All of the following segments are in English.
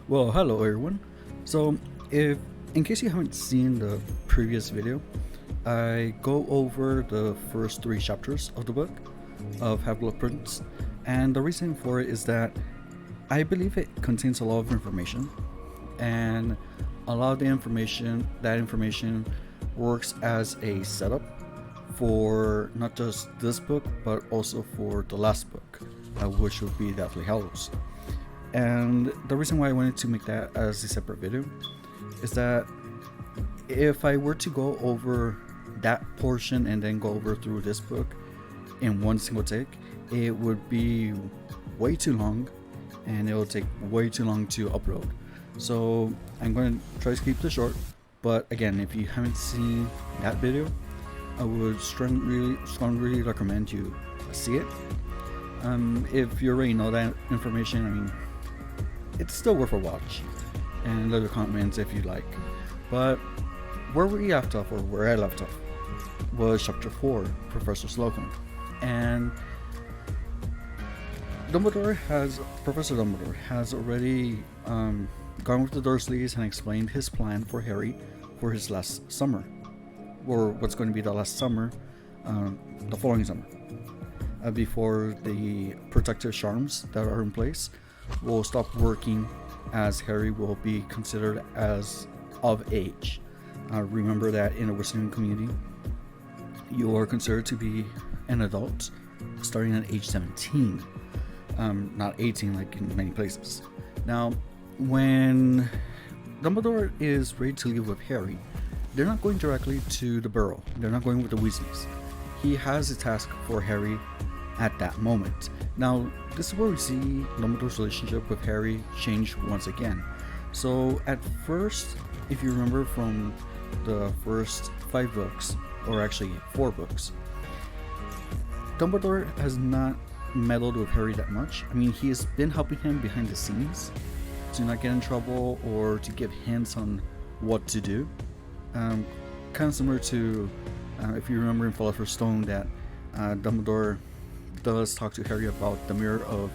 Well, hello everyone. So, if in case you haven't seen the previous video, I go over the first three chapters of the book of Half-Blood Prince, and the reason for it is that I believe it contains a lot of information, and a lot of that information works as a setup for not just this book but also for the last book, which would be Deathly Hallows. And the reason why I wanted to make that as a separate video is that if I were to go over that portion and then go over through this book in one single take, it would be way too long and it will take way too long to upload. So I'm going to try to keep this short, but again, if you haven't seen that video, I would strongly recommend you see it. If you already know that information, I mean, it's still worth a watch, and leave comments if you like. But where we left off, or where I left off, was chapter 4, Professor Slughorn. And Professor Dumbledore has already gone with the Dursleys and explained his plan for Harry for his last summer, or what's going to be the last summer, the following summer, before the protective charms that are in place will stop working, as Harry will be considered as of age. Remember that in the Wizarding community, you are considered to be an adult starting at age 17, not 18 like in many places. Now, when Dumbledore is ready to leave with Harry, they're not going directly to the Burrow. They're not going with the Weasleys. He has a task for Harry at that moment. Now, this is where we see Dumbledore's relationship with Harry change once again. So, at first, if you remember from the first 5 books, or actually 4 books, Dumbledore has not meddled with Harry that much. I mean, he has been helping him behind the scenes to not get in trouble or to give hints on what to do. Kind of similar to, if you remember in Philosopher's Stone, that Dumbledore does talk to Harry about the mirror of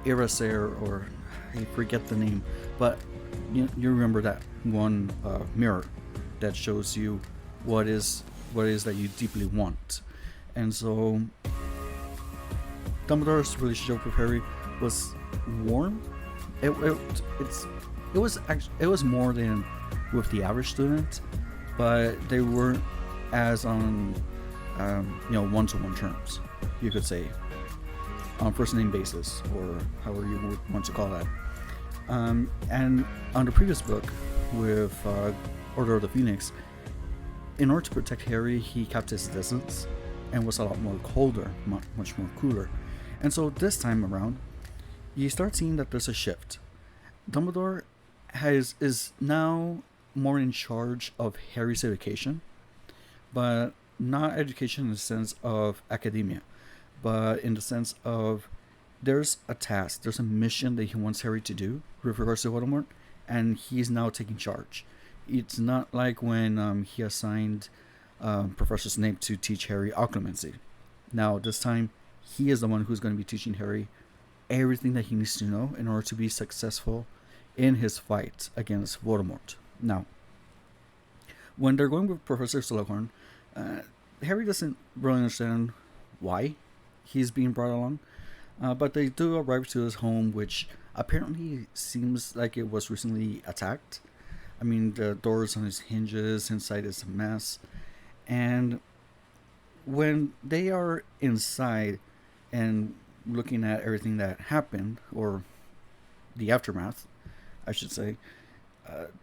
Eraser, or I forget the name, but you remember that one mirror that shows you what is that you deeply want. And so Dumbledore's relationship with Harry was warm. It was more than with the average student, but they weren't as on one-to-one terms, you could say, on first name basis, or however you would want to call that. And on the previous book with Order of the Phoenix, in order to protect Harry, he kept his distance and was a lot more colder, much more cooler. And so this time around, you start seeing that there's a shift. Dumbledore is now more in charge of Harry's education, but not education in the sense of academia, but in the sense of there's a task, there's a mission that he wants Harry to do with regards to Voldemort, and he's now taking charge. It's not like when he assigned Professor Snape to teach Harry occlumency. Now, this time, he is the one who's going to be teaching Harry everything that he needs to know in order to be successful in his fight against Voldemort. Now, when they're going with Professor Slughorn, Harry doesn't really understand why he's being brought along, but they do arrive to his home, which apparently seems like it was recently attacked. I mean, the doors on his hinges, inside is a mess. And when they are inside and looking at everything that happened, or the aftermath, I should say,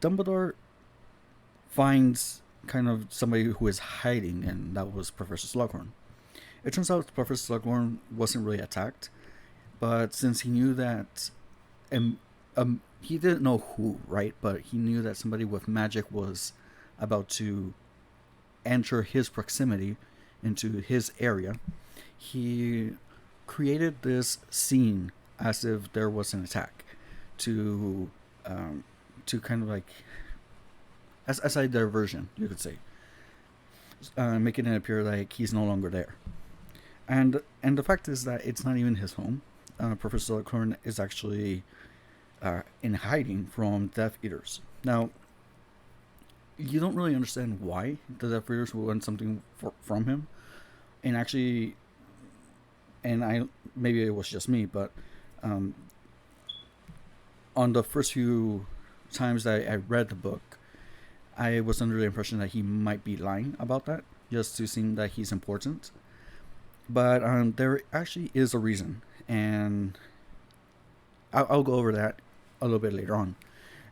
Dumbledore finds kind of somebody who is hiding, and that was Professor Slughorn. It turns out Professor Slughorn wasn't really attacked, but since he knew that, he didn't know who, right? But he knew that somebody with magic was about to enter his proximity into his area. He created this scene as if there was an attack to kind of like as a diversion, you could say, making it appear like he's no longer there. And the fact is that it's not even his home. Professor Slughorn is actually in hiding from Death Eaters. Now, you don't really understand why the Death Eaters would want something from him, and actually, and I maybe it was just me, but um, on the first few times that I read the book, I was under the impression that he might be lying about that, just to seem that he's important. But there actually is a reason, and I'll go over that a little bit later on.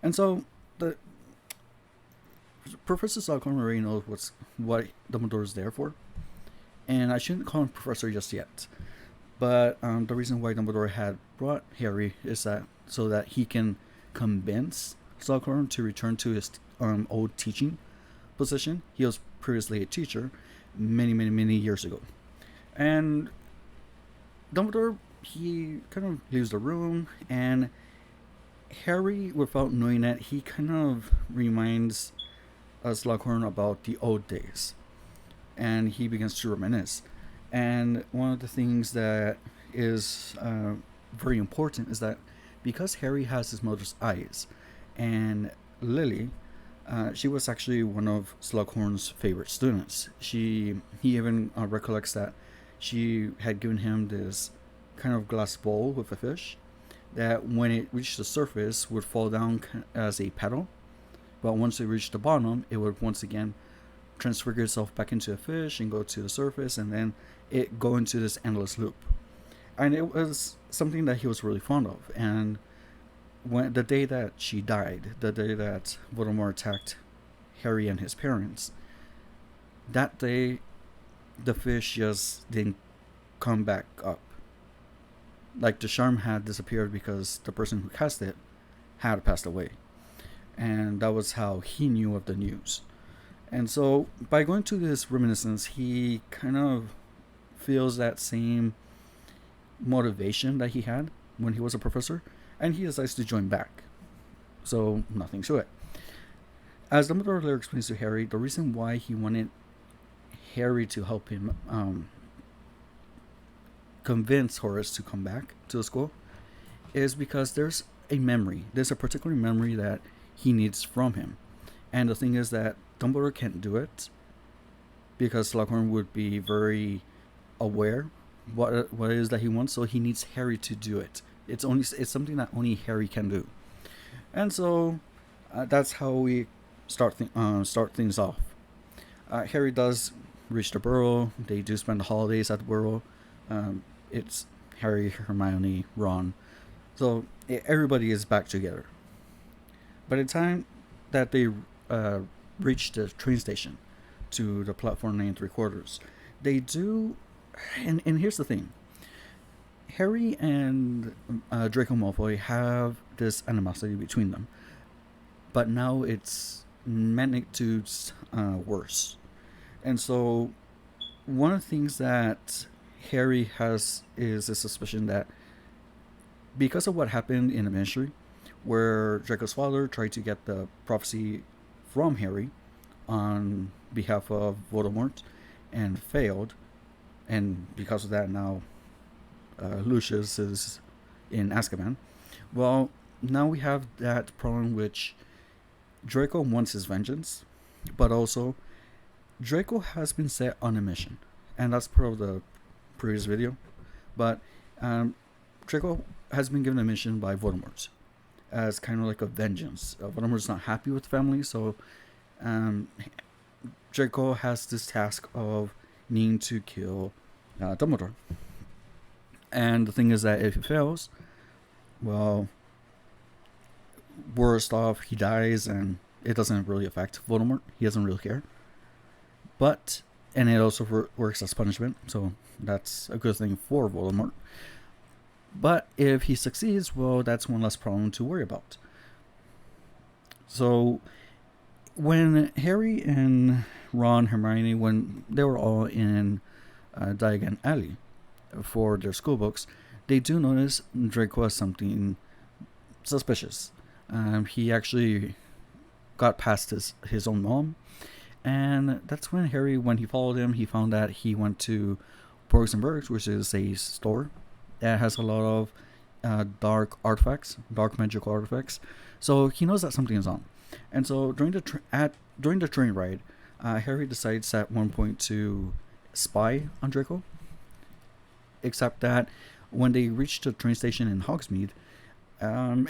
And so the Professor Slughorn already knows what Dumbledore is there for, and I shouldn't call him Professor just yet. But the reason why Dumbledore had brought Harry is that so that he can convince Slughorn to return to his old teaching position. He was previously a teacher many years ago. And Dumbledore, he kind of leaves the room, and Harry, without knowing it, he kind of reminds Slughorn about the old days. And he begins to reminisce. And one of the things that is very important is that because Harry has his mother's eyes, and Lily, she was actually one of Slughorn's favorite students. He even recollects that she had given him this kind of glass bowl with a fish that when it reached the surface would fall down as a petal, but once it reached the bottom it would once again transfigure itself back into a fish and go to the surface, and then it go into this endless loop. And it was something that he was really fond of. And when the day that she died, the day that Voldemort attacked Harry and his parents, that day the fish just didn't come back up. Like the charm had disappeared because the person who cast it had passed away. And that was how he knew of the news. And so by going to this reminiscence, he kind of feels that same motivation that he had when he was a professor, and he decides to join back. So nothing to it. As Dumbledore later explains to Harry, the reason why he wanted Harry to help him convince Horace to come back to the school is because there's a particular memory that he needs from him. And the thing is that Dumbledore can't do it because Slughorn would be very aware what it is that he wants, so he needs Harry to do it. It's something that only Harry can do. And so that's how we start things off. Harry does reach the Burrow. They do spend the holidays at the Burrow. It's Harry, Hermione, Ron. So everybody is back together. By the time that they reach the train station to the platform 9 3/4, they do, and here's the thing. Harry and Draco Malfoy have this animosity between them, but now it's magnitudes worse. And so one of the things that Harry has is a suspicion that because of what happened in the Ministry, where Draco's father tried to get the prophecy from Harry on behalf of Voldemort and failed, and because of that now Lucius is in Azkaban. Well, now we have that problem which Draco wants his vengeance, but also Draco has been set on a mission, and that's part of the previous video. But Draco has been given a mission by Voldemort as kind of like a vengeance. Voldemort's not happy with the family, so Draco has this task of needing to kill Dumbledore. And the thing is that if he fails, well, worst off, he dies, and it doesn't really affect Voldemort. He doesn't really care. But, and it also works as punishment, so that's a good thing for Voldemort. But if he succeeds, well, that's one less problem to worry about. So, when Harry and Ron, Hermione, when they were all in Diagon Alley for their school books, they do notice Draco has something suspicious. He actually got past his own mom, and that's when Harry, when he followed him, he found that he went to Borgs and Burgs, which is a store that has a lot of dark magical artifacts. So he knows that something is on. And so during the train ride, Harry decides at one point to spy on Draco. Except that when they reach the train station in Hogsmeade, um,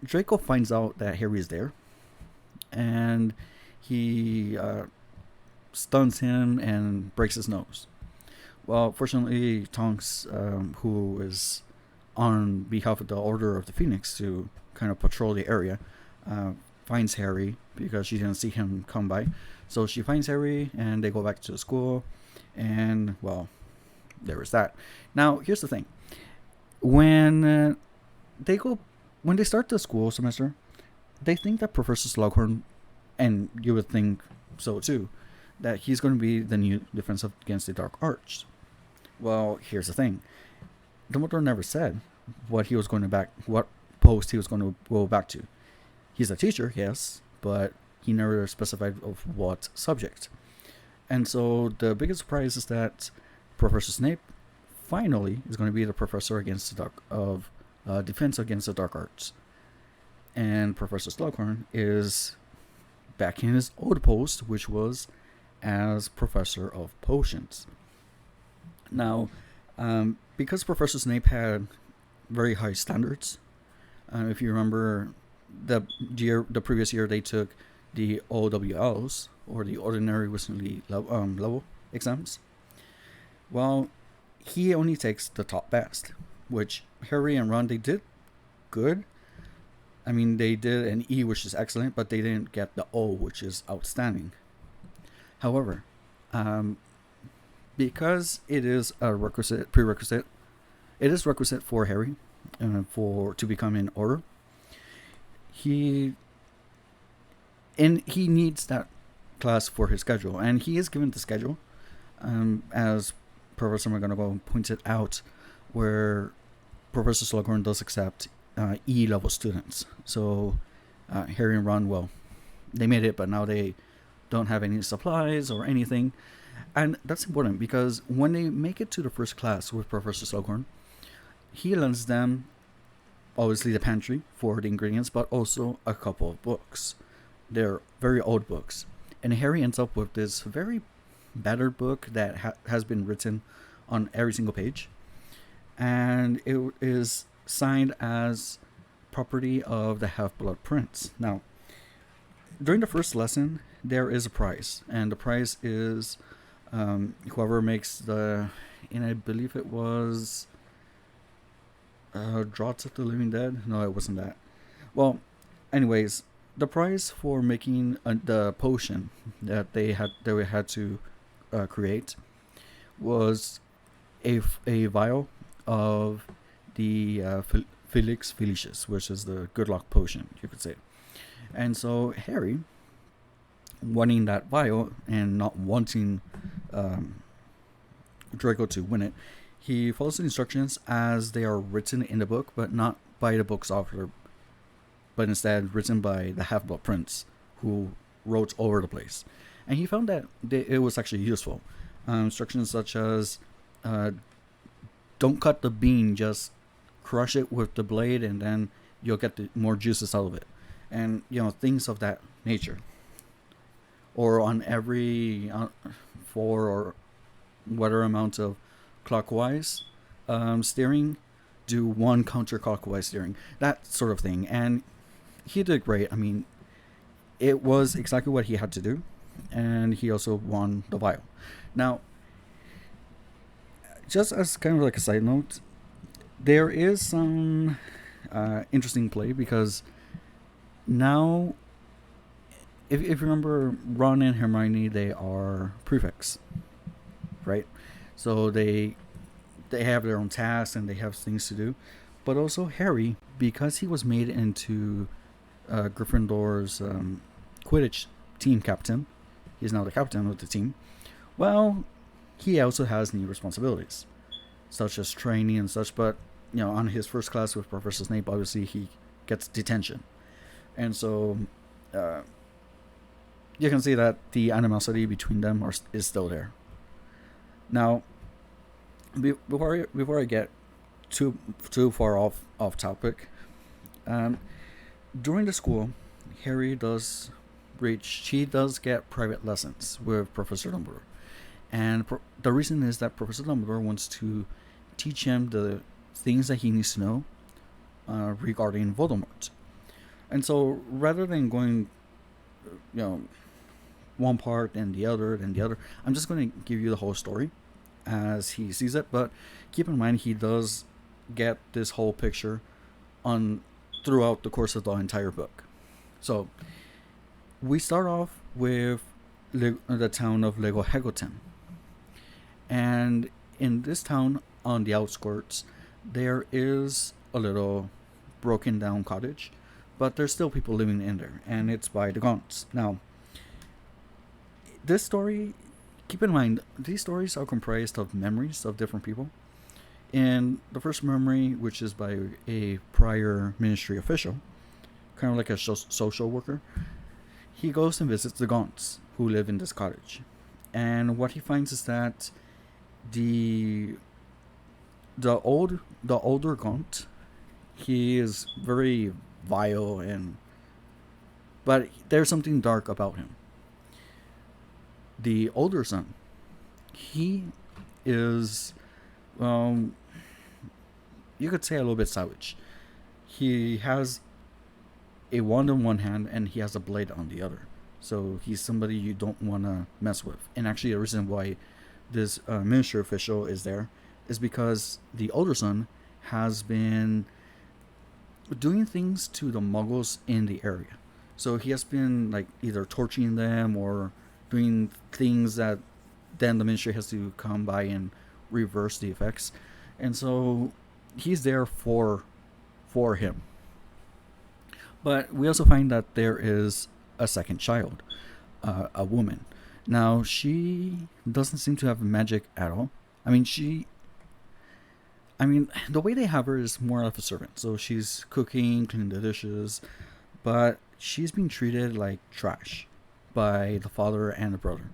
Draco finds out that Harry is there, and he stuns him and breaks his nose. Well, fortunately, Tonks, who is on behalf of the Order of the Phoenix to kind of patrol the area, uh, finds Harry because she didn't see him come by. So she finds Harry and they go back to the school. And, well, there is that. Now, here's the thing. When they go, when they start the school semester, they think that Professor Slughorn, and you would think so too, that he's going to be the new defense against the Dark Arts. Well, here's the thing. Dumbledore never said what post he was going to go back to. He's a teacher, yes, but he never specified of what subject. And so the biggest surprise is that Professor Snape finally is going to be the professor against the defense against the dark arts, and Professor Slughorn is back in his old post, which was as professor of potions. Now, because Professor Snape had very high standards, if you remember, the previous year they took the OWLs, or the Ordinary Wizardly level exams. Well, he only takes the top best, which Harry and Ron, they did good. I mean, they did an E, which is excellent, but they didn't get the O, which is outstanding. However, because it is a prerequisite, it is requisite for Harry to become in order. He needs that class for his schedule, and he is given the schedule, as Professor McGonagall pointed out, where Professor Slughorn does accept E level students. So Harry and Ron, well, they made it, but now they don't have any supplies or anything. And that's important because when they make it to the first class with Professor Slughorn, he lends them obviously the pantry for the ingredients, but also a couple of books. They're very old books. And Harry ends up with this very battered book that has been written on every single page. And it is signed as property of the Half-Blood Prince. Now, during the first lesson, there is a prize. And the prize is whoever makes and I believe it was Draughts of the Living Dead. No, it wasn't that. Well, anyways, the prize for making the potion that they had to create was a vial of the Felix Felicis, which is the good luck potion, you could say. And so Harry, wanting that vial and not wanting Draco to win it, he follows the instructions as they are written in the book, but not by the book's author, but instead written by the Half-Blood Prince, who wrote over the place. And he found that it was actually useful. Instructions such as don't cut the bean, just crush it with the blade and then you'll get more juices out of it. And, things of that nature. Or on every 4 or whatever amount of clockwise steering, do 1 counterclockwise steering. That sort of thing. And he did great. I mean, it was exactly what he had to do. And he also won the vial. Now, just as kind of like a side note, there is some interesting play because now, if you remember, Ron and Hermione, they are prefects, right? So they have their own tasks and they have things to do. But also Harry, because he was made into Gryffindor's Quidditch team captain, he's now the captain of the team. Well, he also has new responsibilities, such as training and such. But on his first class with Professor Snape, obviously he gets detention, and so you can see that the animosity between them is still there. Now, before I get too too far off topic. Um, During the school, Harry does he does get private lessons with Professor Dumbledore, and the reason is that Professor Dumbledore wants to teach him the things that he needs to know regarding Voldemort. And so, rather than going, you know, one part and the other and the other, I'm just going to give you the whole story as he sees it. But keep in mind, he does get this whole picture on throughout the course of the entire book. So we start off with the town of Legohegoten, and in this town on the outskirts, there is a little broken down cottage, but there's still people living in there, and it's by the Gaunts. Now, this story, keep in mind, these stories are comprised of memories of different people. In the first memory, which is by a prior ministry official, kind of like a social worker, he goes and visits the Gaunts who live in this cottage. And what he finds is that the older Gaunt, he is very vile, but there's something dark about him. The older son, he is, you could say, a little bit savage. He has a wand in one hand and he has a blade on the other. So he's somebody you don't want to mess with. And actually, the reason why this ministry official is there is because the older son has been doing things to the muggles in the area. So he has been like either torturing them or doing things that then the ministry has to come by and reverse the effects. And so he's there for him. But we also find that there is a second child, a woman. Now, she doesn't seem to have magic at all. The way they have her is more of a servant. So she's cooking, cleaning the dishes, but she's being treated like trash by the father and the brother.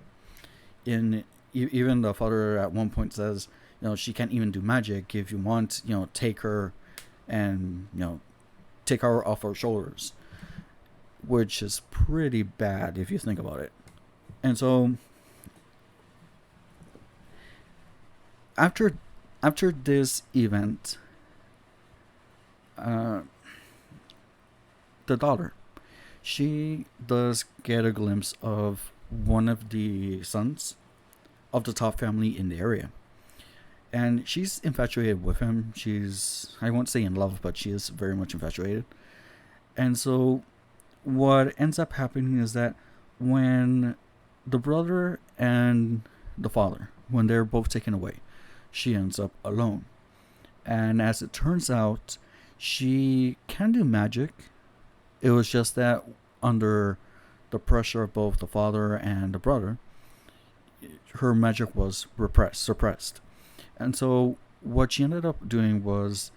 Even the father at one point says, she can't even do magic. If you want, take her and, take her off our shoulders, which is pretty bad if you think about it. And so after this event, the daughter, she does get a glimpse of one of the sons of the top family in the area. And she's infatuated with him. I won't say in love, but she is very much infatuated. And so what ends up happening is that when the brother and the father, when they're both taken away, she ends up alone. And as it turns out, she can do magic. It was just that under the pressure of both the father and the brother, her magic was suppressed. And so what she ended up doing was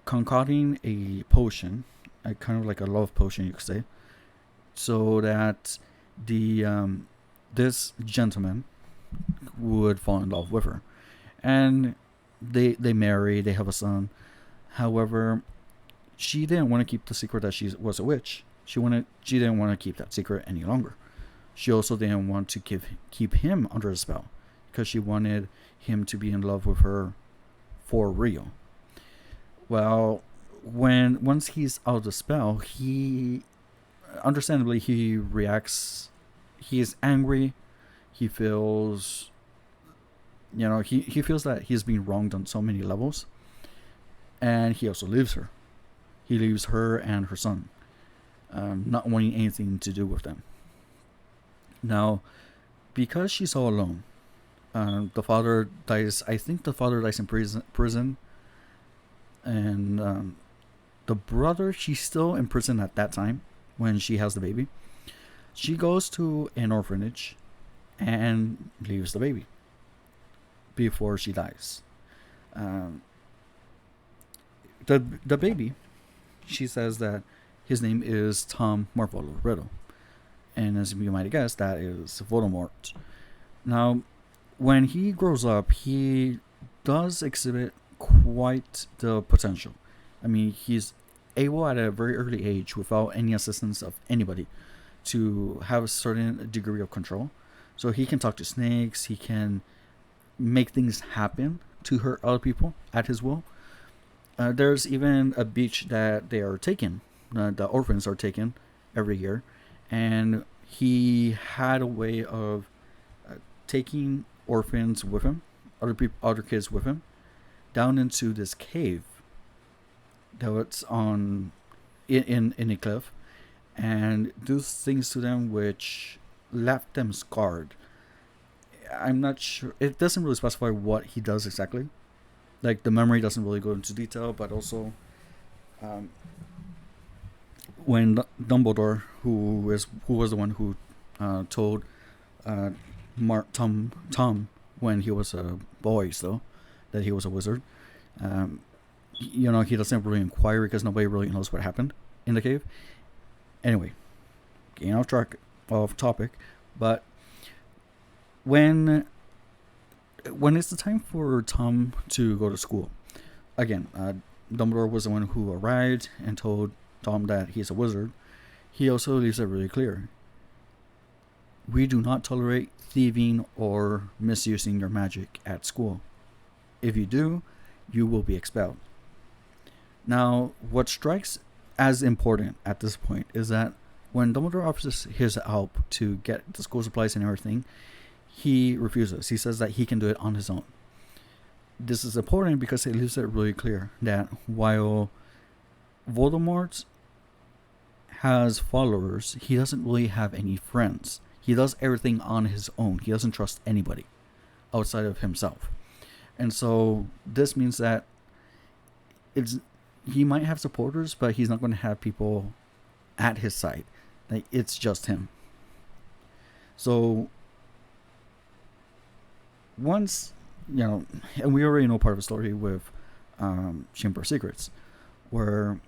concocting a potion, kind of like a love potion, you could say, so that this gentleman would fall in love with her. And they marry, they have a son. However, she didn't want to keep the secret that she was a witch. She didn't want to keep that secret any longer. She also didn't want to keep him under a spell, because she wanted him to be in love with her for real. Well, once he's out of the spell, he reacts. He is angry. He feels, he feels that he's being wronged on so many levels, and he also leaves her. He leaves her and her son, not wanting anything to do with them. Now, because she's all alone, the father dies. I think the father dies in prison, and the brother, she's still in prison at that time when she has the baby. She goes to an orphanage and leaves the baby before she dies. The baby, she says that his name is Tom Marvolo Riddle. And as you might have guessed, that is Voldemort. Now, when he grows up, he does exhibit quite the potential. I mean, he's able at a very early age, without any assistance of anybody, to have a certain degree of control. So he can talk to snakes. He can make things happen to hurt other people at his will. There's even a beach that they are taken. The orphans are taken every year, and he had a way of taking orphans with him, other kids with him, down into this cave that was on in a cliff, and do things to them which left them scarred. I'm not sure. It doesn't really specify what he does exactly. Like, the memory doesn't really go into detail, but also when Dumbledore, who was the one who told Tom when he was a boy still that he was a wizard. He doesn't really inquire because nobody really knows what happened in the cave. Anyway, getting off topic, but when it's the time for Tom to go to school, again, Dumbledore was the one who arrived and told Tom that he's a wizard. He also leaves it really clear: we do not tolerate thieving or misusing your magic at school. If you do, you will be expelled. Now, what strikes as important at this point is that when Dumbledore offers his help to get the school supplies and everything, he refuses. He says that he can do it on his own. This is important because it leaves it really clear that while Voldemort has followers, he doesn't really have any friends. He does everything on his own. He doesn't trust anybody outside of himself. And so this means that he might have supporters, but he's not going to have people at his side. Like, it's just him. So once, and we already know part of the story with Chamber of Secrets, where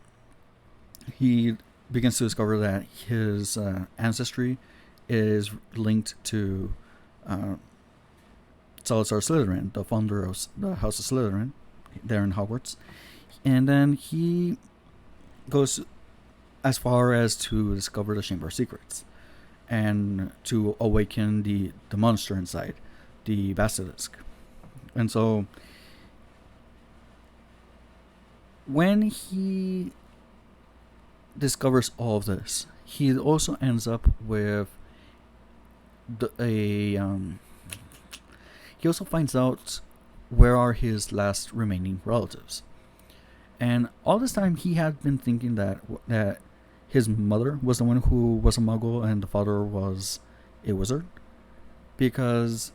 he begins to discover that his ancestry is linked to Salazar Slytherin, the founder of the House of Slytherin, there in Hogwarts. And then he goes as far as to discover the Chamber of Secrets and to awaken the monster inside, the basilisk. And so when he discovers all of this, he also ends up with he also finds out where are his last remaining relatives. And all this time he had been thinking that his mother was the one who was a muggle and the father was a wizard, because,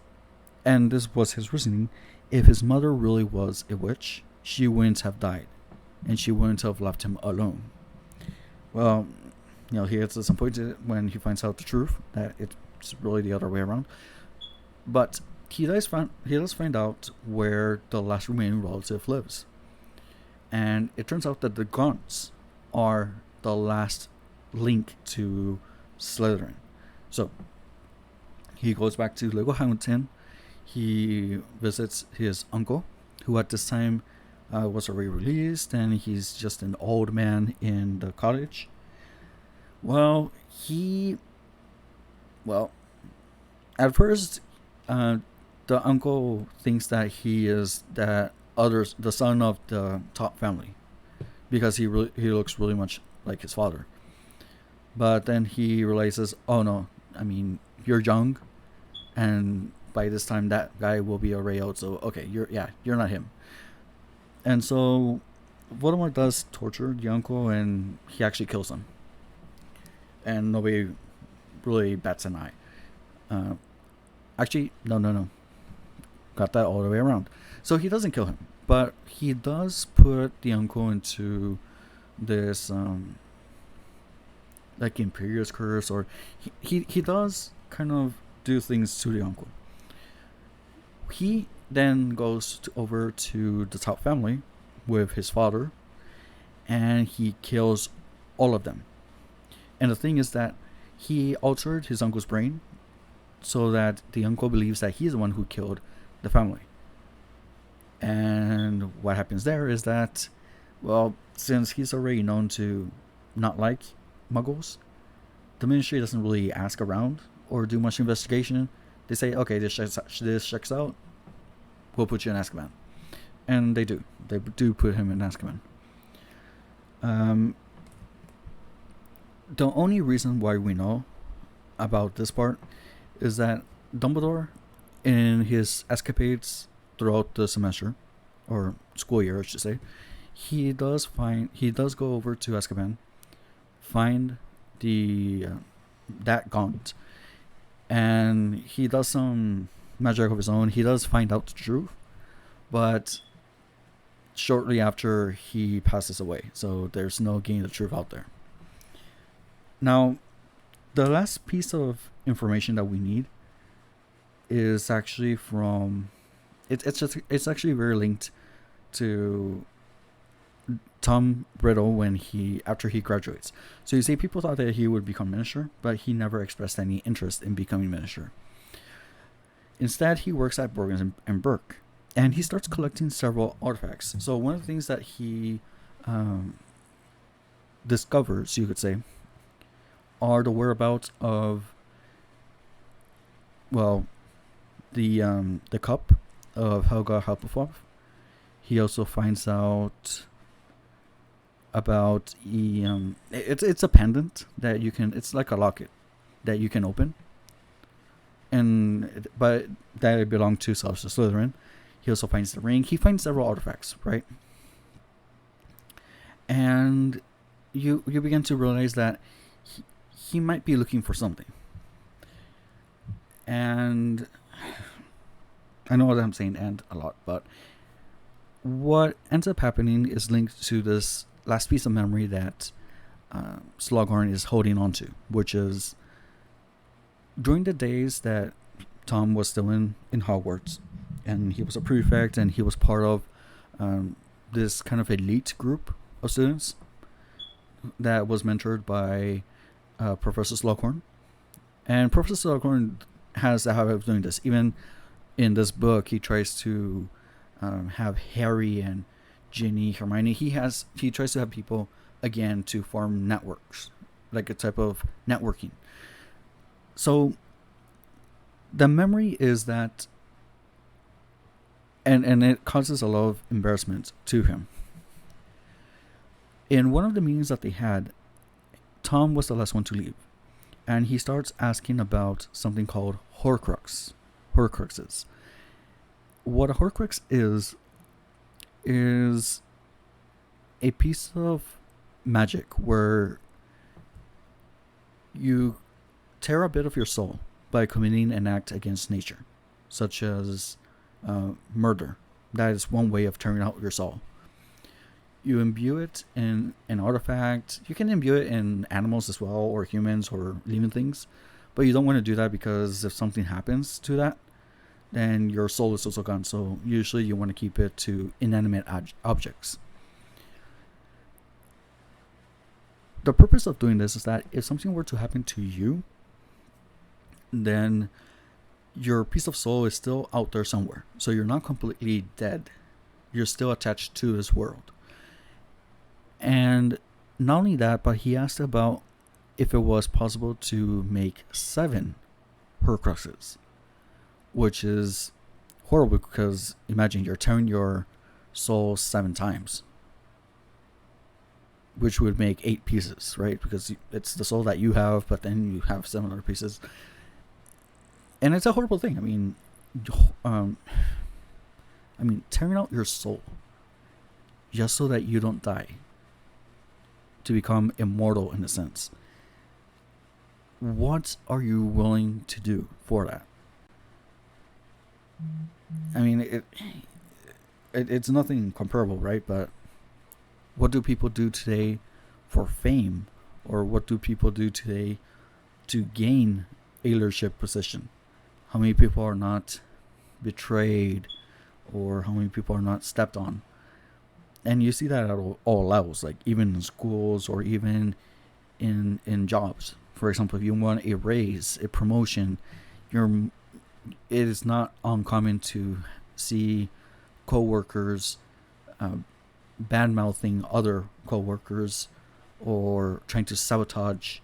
and this was his reasoning, if his mother really was a witch, she wouldn't have died and she wouldn't have left him alone. Well, he gets disappointed when he finds out the truth, that it's really the other way around. But he does find out where the last remaining relative lives. And it turns out that the Grunts are the last link to Slytherin. So he goes back to Lego Hamilton. He visits his uncle, who at this time was already released, and he's just an old man in the cottage. Well, at first, the uncle thinks that he is the son of the top family, because he looks really much like his father. But then he realizes, oh no, I mean, you're young, and by this time that guy will be already out. So okay, you're not him. And so Voldemort does torture the uncle, and he actually kills him. And nobody really bats an eye. Actually, no. Got that all the way around. So he doesn't kill him, but he does put the uncle into this like Imperious curse, or he does kind of do things to the uncle. He then goes over to the top family with his father, and he kills all of them. And the thing is that he altered his uncle's brain so that the uncle believes that he's the one who killed the family. And what happens there is that, well, since he's already known to not like muggles, the ministry doesn't really ask around or do much investigation. They say, okay, this checks out, we'll put you in Azkaban. And they do. They do put him in Azkaban. The only reason why we know about this part is that Dumbledore, in his escapades throughout the semester, or school year, I should say, he does go over to Azkaban, find the that gaunt, and he does some magic of his own. He does find out the truth, but shortly after he passes away, so there's no getting the truth out there. Now, the last piece of information that we need is actually from it's actually very linked to Tom Riddle after he graduates. So you see, people thought that he would become minister, but he never expressed any interest in becoming minister. Instead, he works at Borgins and Burke, and he starts collecting several artifacts. So one of the things that he discovers, you could say, are the whereabouts of, well, the cup of Helga Hufflepuff. He also finds out about it's a pendant that you can, it's like a locket that you can open, but that it belonged to Severus Slytherin. He also finds the ring. He finds several artifacts, right? And you begin to realize that he might be looking for something. And I know that I'm saying "and" a lot, but what ends up happening is linked to this last piece of memory that Slughorn is holding on to, which is during the days that Tom was still in Hogwarts, and he was a prefect, and he was part of this kind of elite group of students that was mentored by Professor Slughorn. And Professor Slughorn has a habit of doing this. Even in this book, he tries to have Harry and Ginny, Hermione. He tries to have people again to form networks, like a type of networking. So the memory is that, and it causes a lot of embarrassment to him. In one of the meetings that they had, Tom was the last one to leave, and he starts asking about something called Horcruxes. What a Horcrux is a piece of magic where you tear a bit of your soul by committing an act against nature, such as murder. That is one way of tearing out your soul. You imbue it in an artifact. You can imbue it in animals as well, or humans, or living things. But you don't want to do that, because if something happens to that, then your soul is also gone. So usually you want to keep it to inanimate objects. The purpose of doing this is that if something were to happen to you, then your piece of soul is still out there somewhere. So you're not completely dead. You're still attached to this world. And not only that, but he asked about if it was possible to make 7 Horcruxes, which is horrible, because imagine you're tearing your soul 7 times, which would make 8 pieces, right? Because it's the soul that you have, but then you have 7 other pieces, and it's a horrible thing. I mean, tearing out your soul just so that you don't die, to become immortal in a sense. What are you willing to do for that? I mean, it's nothing comparable, right? But what do people do today for fame? Or what do people do today to gain a leadership position? How many people are not betrayed, or how many people are not stepped on? And you see that at all levels, like even in schools, or even in jobs. For example, if you want a raise, a promotion, it is not uncommon to see co-workers bad mouthing other co-workers or trying to sabotage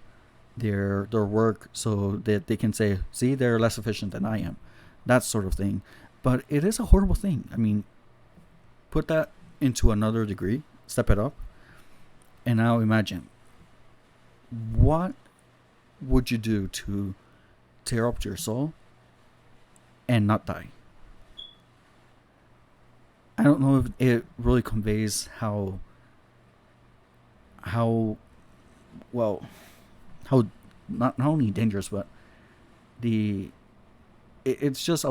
their work so that they can say, see, they're less efficient than I am, that sort of thing. But it is a horrible thing. I mean, put that into another degree, step it up, and now imagine, what would you do to tear up your soul and not die? I don't know if it really conveys how well, how not only dangerous, but it's just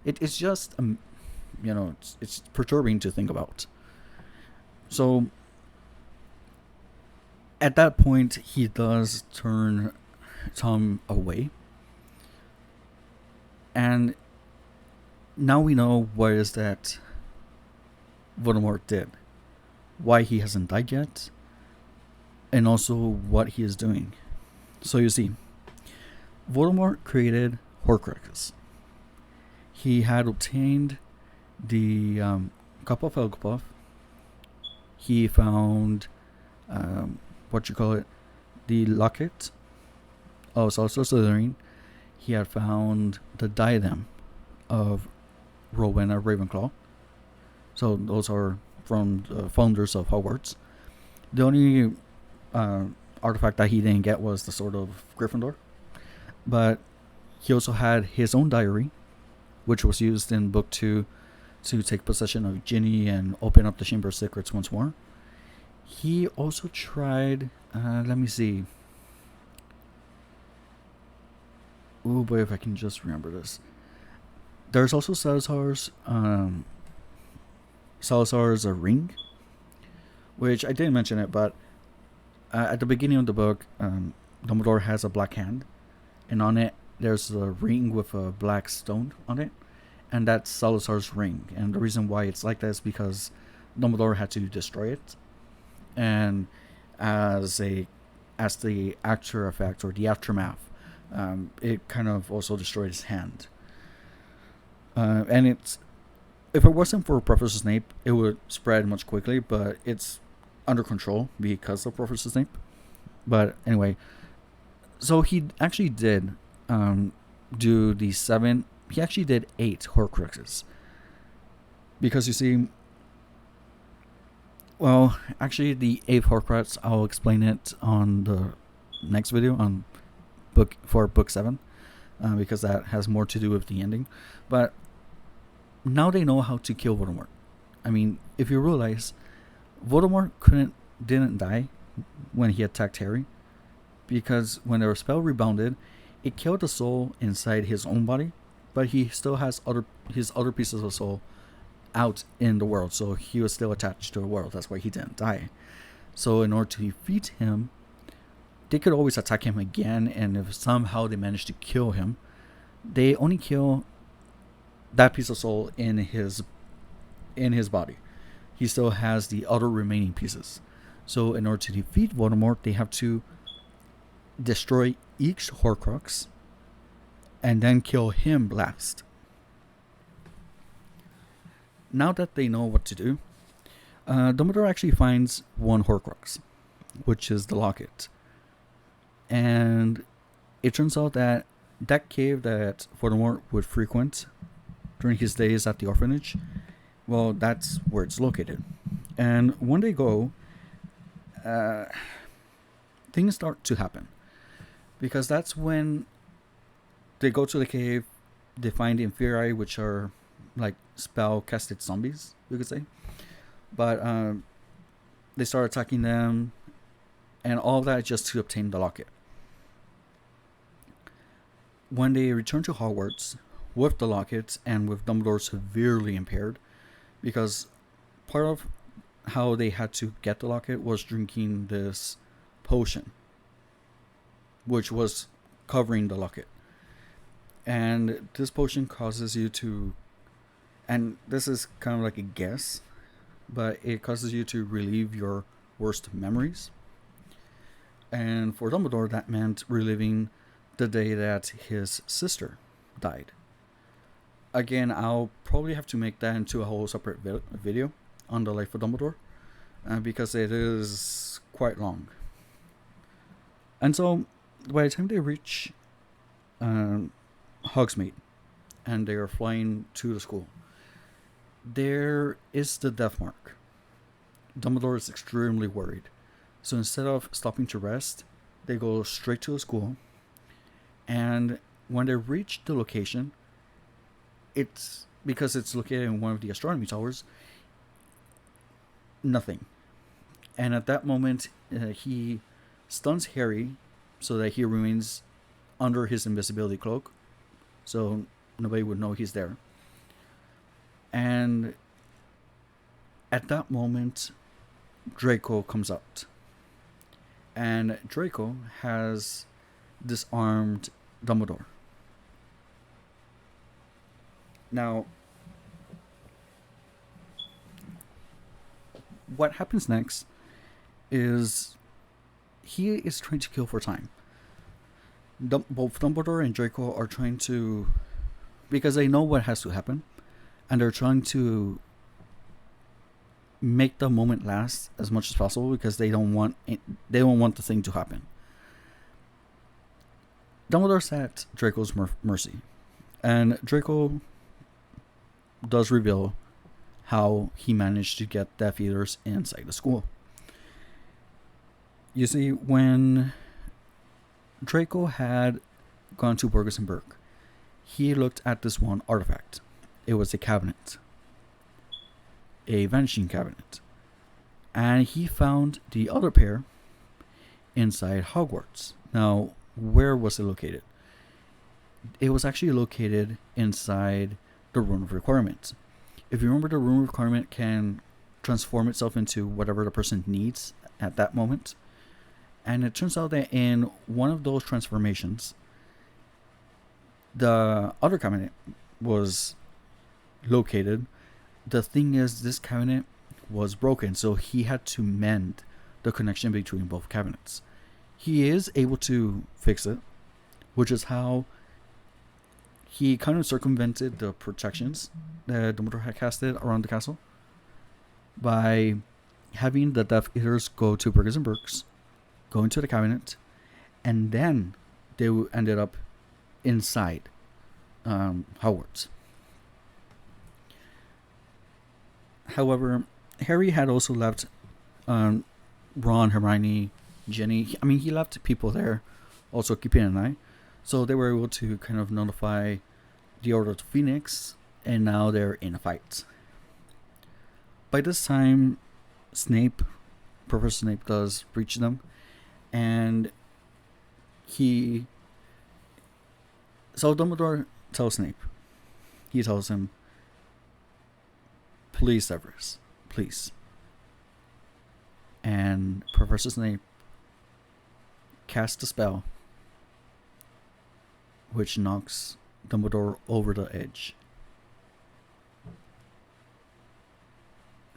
it's just it's perturbing to think about. So at that point, he does turn Tom away, and now we know what is that Voldemort did, why he hasn't died yet, and also what he is doing. So you see, Voldemort created Horcruxes. He had obtained the Cup of Hufflepuff. He found the locket of Salazar Slytherin. He had found the diadem of Rowena Ravenclaw. So those are from the founders of Hogwarts. The only artifact that he didn't get was the Sword of Gryffindor. But he also had his own diary, which was used in Book 2 to take possession of Ginny and open up the Chamber of Secrets once more. He also tried, let me see. Oh boy, if I can just remember this. There's also Salazar's ring, which I didn't mention it, but at the beginning of the book, Dumbledore has a black hand, and on it there's a ring with a black stone on it, and that's Salazar's ring. And the reason why it's like that is because Dumbledore had to destroy it, and as the after effect or the aftermath, it kind of also destroyed his hand. And if it wasn't for Professor Snape, it would spread much quickly, but it's under control because of Professor Snape. But anyway, so he actually did do the 7. He actually did 8 Horcruxes. Because you see, well, actually the 8th Horcrux, I'll explain it on the next video on book 7, because that has more to do with the ending. But now they know how to kill Voldemort. I mean, if you realize, Voldemort didn't die when he attacked Harry, because when their spell rebounded, it killed the soul inside his own body, but he still has his other pieces of soul out in the world, so he was still attached to the world. That's why he didn't die. So in order to defeat him, they could always attack him again, and if somehow they manage to kill him, they only kill that piece of soul in his body. He still has the other remaining pieces. So in order to defeat Voldemort, they have to destroy each Horcrux and then kill him last. Now that they know what to do, Dumbledore actually finds one Horcrux, which is the locket. And it turns out that cave that Voldemort would frequent during his days at the orphanage, well, that's where it's located. And when they go, things start to happen, because that's when they go to the cave. They find the Inferi, which are like spell casted zombies, you could say. But they start attacking them, and all of that just to obtain the locket. When they return to Hogwarts with the locket and with Dumbledore severely impaired, because part of how they had to get the locket was drinking this potion, which was covering the locket. And this potion causes you to, and this is kind of like a guess, but it causes you to relive your worst memories. And for Dumbledore, that meant reliving the day that his sister died. Again, I'll probably have to make that into a whole separate video on the life of Dumbledore, because it is quite long. And so, by the time they reach Hogsmeade and they are flying to the school, there is the death mark. Dumbledore is extremely worried. So instead of stopping to rest, they go straight to the school. And when they reach the location, it's because it's located in one of the astronomy towers, nothing. And at that moment, he stuns Harry so that he remains under his invisibility cloak, so nobody would know he's there. And at that moment, Draco comes out. And Draco has disarmed Dumbledore. Now, what happens next is he is trying to kill for time. Both Dumbledore and Draco are trying to, because they know what has to happen, and they're trying to make the moment last as much as possible because they don't want the thing to happen. Dumbledore's at Draco's mercy, and Draco does reveal how he managed to get Death Eaters inside the school. You see, when Draco had gone to Burgess and Burke, he looked at this one artifact. It was a cabinet, a vanishing cabinet, and he found the other pair inside Hogwarts. Now, where was it located? It was actually located inside the Room of Requirement. If you remember, the Room of Requirement can transform itself into whatever the person needs at that moment. And it turns out that in one of those transformations, the other cabinet was located. The thing is, this cabinet was broken, so he had to mend the connection between both cabinets. He is able to fix it, which is how he kind of circumvented the protections that Dumbledore had casted around the castle by having the Death Eaters go to Burgess and Burke's, go into the cabinet, and then they ended up inside Hogwarts. However, Harry had also left Ron, Hermione, Ginny. I mean, he left people there also keeping an eye. So they were able to kind of notify the Order of the Phoenix, and now they're in a fight. By this time, Professor Snape does reach them, and so Dumbledore tells Snape, he tells him, please, Severus, please. And Professor Snape casts a spell which knocks Dumbledore over the edge.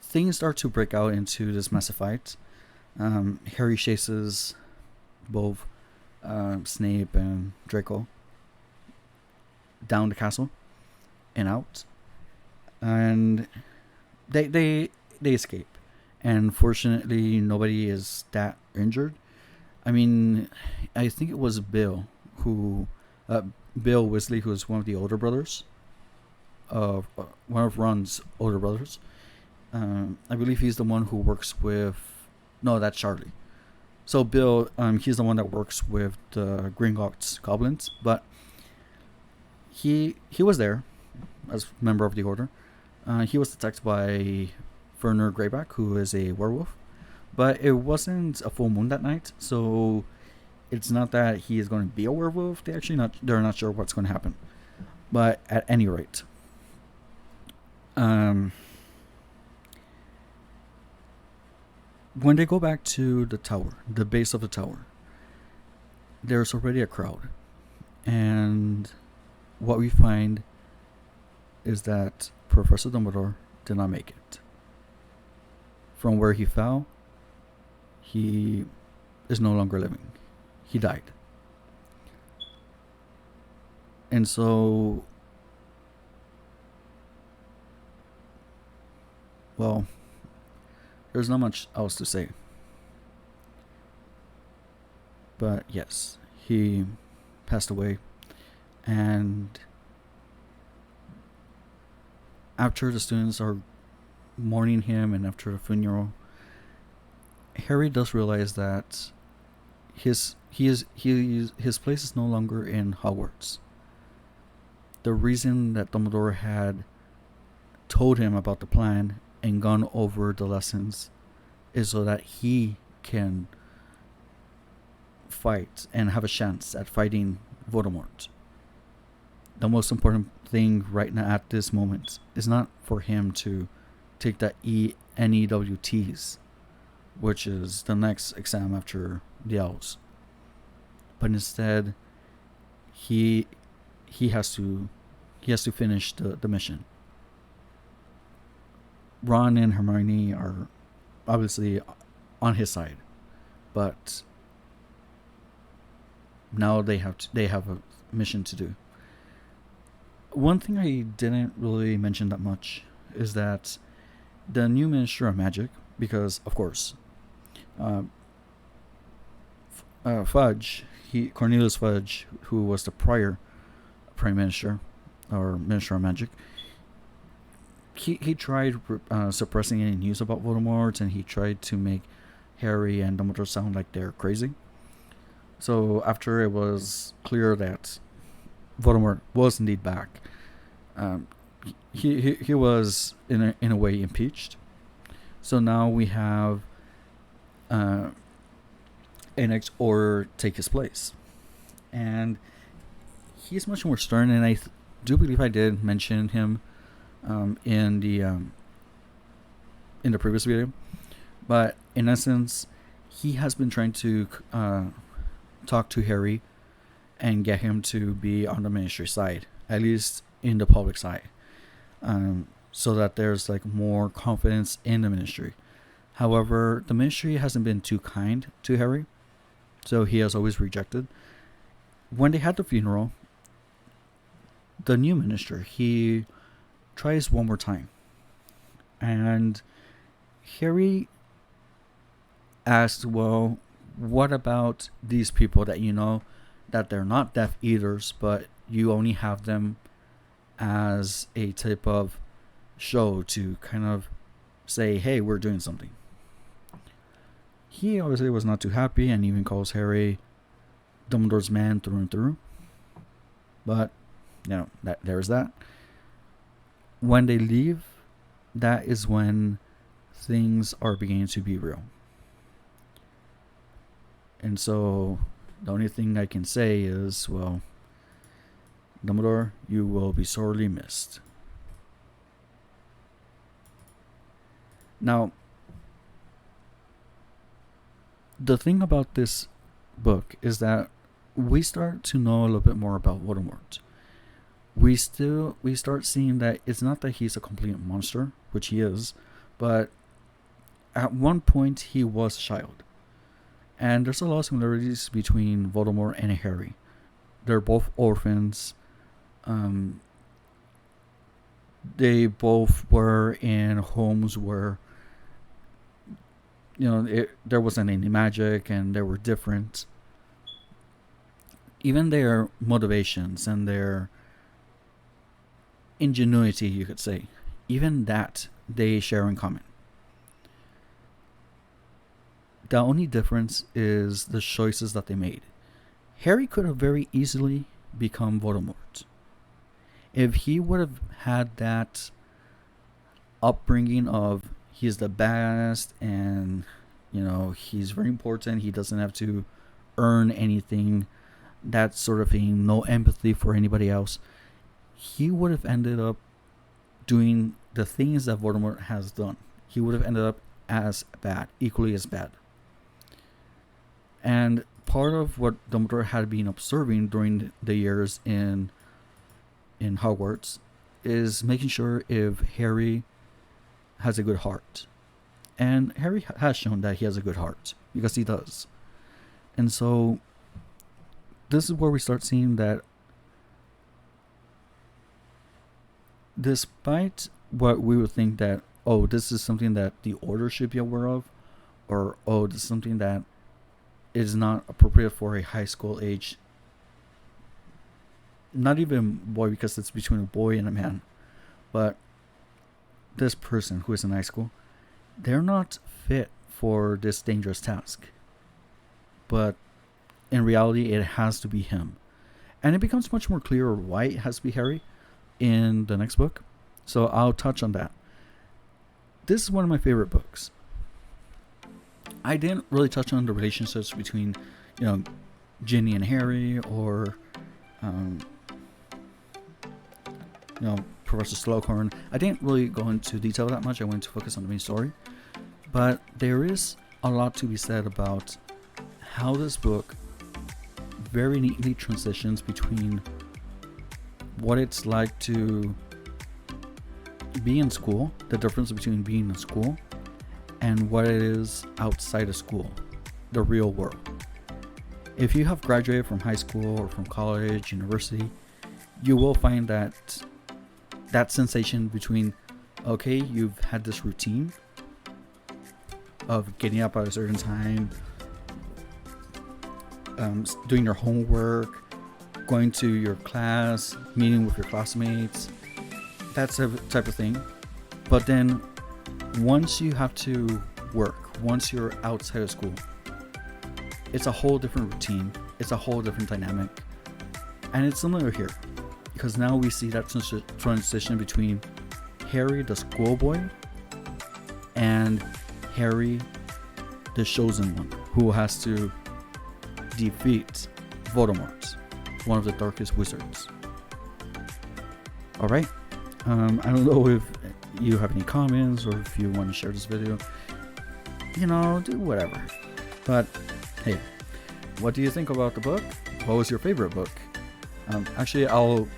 Things start to break out into this massive fight. Harry chases both Snape and Draco down the castle and out, and they escape. And fortunately, nobody is that injured. I mean, I think it was Bill Weasley, who is one of the older brothers, one of Ron's older brothers. I believe he's the one who works with. No, that's Charlie. So Bill, he's the one that works with the Gringotts goblins, but he was there as a member of the Order. He was attacked by Werner Greyback, who is a werewolf, but it wasn't a full moon that night, so it's not that he is going to be a werewolf. They're not sure what's going to happen. But at any rate, when they go back to the tower, the base of the tower, there's already a crowd, and what we find is that Professor Dumbledore did not make it. From where he fell, he is no longer living. He died. And so Well, there's not much else to say. But yes, he passed away. And after the students are mourning him and after the funeral, Harry does realize that his place is no longer in Hogwarts. The reason that Dumbledore had told him about the plan and gone over the lessons is so that he can fight and have a chance at fighting Voldemort. The most important thing right now at this moment is not for him to take that NEWTs, which is the next exam after the Owls, but instead he has to finish the mission. Ron and Hermione are obviously on his side, but now they have a mission to do. One thing I didn't really mention that much is that the new Minister of Magic, because of course, Fudge, Cornelius Fudge, who was the prior Prime Minister or Minister of Magic, he tried suppressing any news about Voldemort, and he tried to make Harry and Dumbledore sound like they're crazy. So after it was clear that Voldemort was indeed back, he was in a way impeached. So now we have an ex order take his place, and he's much more stern. And I do believe I did mention him in the previous video, but in essence, he has been trying to talk to Harry and get him to be on the Ministry side, at least in the public side, so that there's like more confidence in the Ministry. However, the Ministry hasn't been too kind to Harry, so he has always rejected. When they had the funeral, the new Minister, he tries one more time, and Harry asked, well, what about these people that you know that they're not Death Eaters, but you only have them as a type of show to kind of say, hey, we're doing something? He obviously was not too happy and even calls Harry Dumbledore's man through and through. But, there's that. When they leave, that is when things are beginning to be real. And so the only thing I can say is, well, Dumbledore, you will be sorely missed. Now, the thing about this book is that we start to know a little bit more about Voldemort. We start seeing that it's not that he's a complete monster, which he is, but at one point he was a child. And there's a lot of similarities between Voldemort and Harry. They're both orphans. They both were in homes where, there wasn't any magic and they were different. Even their motivations and their ingenuity, you could say, even that they share in common. The only difference is the choices that they made. Harry could have very easily become Voldemort. If he would have had that upbringing of he's the best and, he's very important, he doesn't have to earn anything, that sort of thing, no empathy for anybody else, he would have ended up doing the things that Voldemort has done. He would have ended up as bad, equally as bad. And part of what Dumbledore had been observing during the years in Hogwarts is making sure if Harry has a good heart. And Harry has shown that he has a good heart, because he does. And so this is where we start seeing that despite what we would think that oh, this is something that the order should be aware of, or oh, this is something that is not appropriate for a high school age, not even boy, because it's between a boy and a man, but this person who is in high school, they're not fit for this dangerous task. But in reality, it has to be him. And it becomes much more clear why it has to be Harry in the next book. So I'll touch on that. This is one of my favorite books. I didn't really touch on the relationships between, Ginny and Harry, or, Professor Slughorn. I didn't really go into detail that much. I went to focus on the main story. But there is a lot to be said about how this book very neatly transitions between what it's like to be in school, the difference between being in school, and what it is outside of school, the real world. If you have graduated from high school or from college, university, you will find that sensation between, okay, you've had this routine of getting up at a certain time, doing your homework, going to your class, meeting with your classmates, that type of thing. But then once you have to work, once you're outside of school, it's a whole different routine. It's a whole different dynamic. And it's similar here, because now we see that transition between Harry, the schoolboy, and Harry, the chosen one, who has to defeat Voldemort, one of the darkest wizards. Alright, I don't know if you have any comments or if you want to share this video. Do whatever. But hey, what do you think about the book? What was your favorite book? Actually, I'll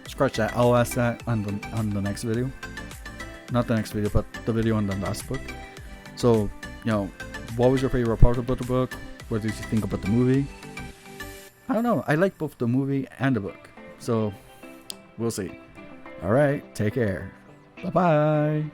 scratch that. I'll ask that on the next video. Not the next video, but the video on the last book. So, what was your favorite part about the book? What did you think about the movie? I don't know. I like both the movie and the book. So, we'll see. Alright, take care. Bye-bye.